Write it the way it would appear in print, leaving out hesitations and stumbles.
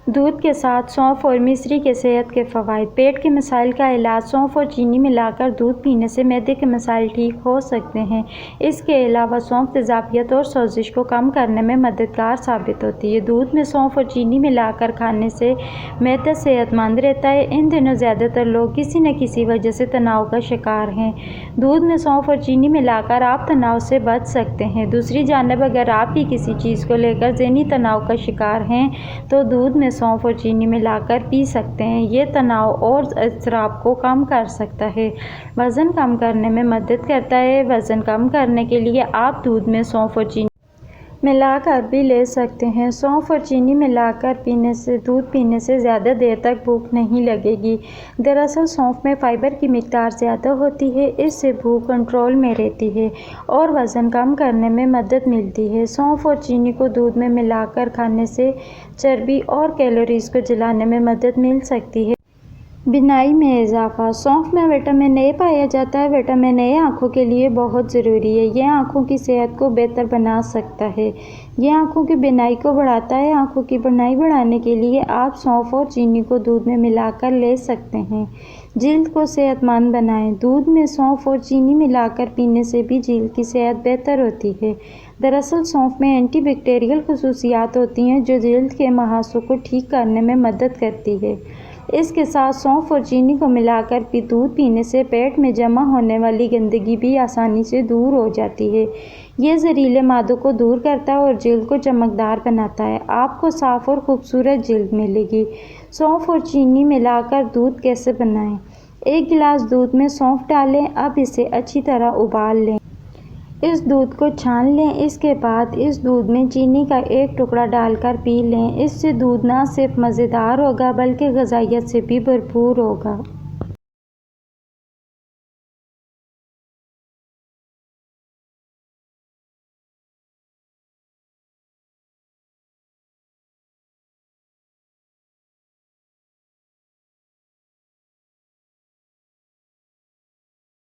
دودھ کے ساتھ سونف اور مصری کے صحت کے فوائد۔ پیٹ کے مسائل کا علاج۔ سونف اور چینی ملا کر دودھ پینے سے معدے کے مسائل ٹھیک ہو سکتے ہیں۔ اس کے علاوہ سونف تیزابیت اور سوزش کو کم کرنے میں مددگار ثابت ہوتی ہے۔ دودھ میں سونف اور چینی ملا کر کھانے سے معدہ صحت مند رہتا ہے۔ ان دنوں زیادہ تر لوگ کسی نہ کسی وجہ سے تناؤ کا شکار ہیں۔ دودھ میں سونف اور چینی ملا کر آپ تناؤ سے بچ سکتے ہیں۔ دوسری جانب اگر آپ بھی کسی چیز کو لے کر ذہنی تناؤ کا شکار ہیں تو دودھ میں سونف اور چینی ملا کر پی سکتے ہیں۔ یہ تناؤ اور اضطراب کو کم کر سکتا ہے۔ وزن کم کرنے میں مدد کرتا ہے۔ وزن کم کرنے کے لیے آپ دودھ میں سونف اور چینی ملا کر بھی لے سکتے ہیں۔ سونف اور چینی ملا کر دودھ پینے سے زیادہ دیر تک بھوک نہیں لگے گی۔ دراصل سونف میں فائبر کی مقدار زیادہ ہوتی ہے۔ اس سے بھوک کنٹرول میں رہتی ہے اور وزن کم کرنے میں مدد ملتی ہے۔ سونف اور چینی کو دودھ میں ملا کر کھانے سے چربی اور کیلوریز کو جلانے میں مدد مل سکتی ہے۔ بینائی میں اضافہ۔ سونف میں وٹامن اے پایا جاتا ہے۔ وٹامن اے آنکھوں کے لیے بہت ضروری ہے۔ یہ آنکھوں کی صحت کو بہتر بنا سکتا ہے۔ یہ آنکھوں کی بینائی کو بڑھاتا ہے۔ آنکھوں کی بینائی بڑھانے کے لیے آپ سونف اور چینی کو دودھ میں ملا کر لے سکتے ہیں۔ جلد کو صحت مند بنائیں۔ دودھ میں سونف اور چینی ملا کر پینے سے بھی جلد کی صحت بہتر ہوتی ہے۔ دراصل سونف میں اینٹی بیکٹیریل خصوصیات ہوتی ہیں جو جلد کے محاسوں کو ٹھیک کرنے میں مدد کرتی ہے۔ اس کے ساتھ سونف اور چینی کو ملا کر دودھ پینے سے پیٹ میں جمع ہونے والی گندگی بھی آسانی سے دور ہو جاتی ہے۔ یہ زہریلے مادوں کو دور کرتا ہے اور جلد کو چمکدار بناتا ہے۔ آپ کو صاف اور خوبصورت جلد ملے گی۔ سونف اور چینی ملا کر دودھ کیسے بنائیں؟ ایک گلاس دودھ میں سونف ڈالیں۔ اب اسے اچھی طرح ابال لیں۔ اس دودھ کو چھان لیں۔ اس کے بعد اس دودھ میں چینی کا ایک ٹکڑا ڈال کر پی لیں۔ اس سے دودھ نہ صرف مزیدار ہوگا بلکہ غذائیت سے بھی بھرپور ہوگا۔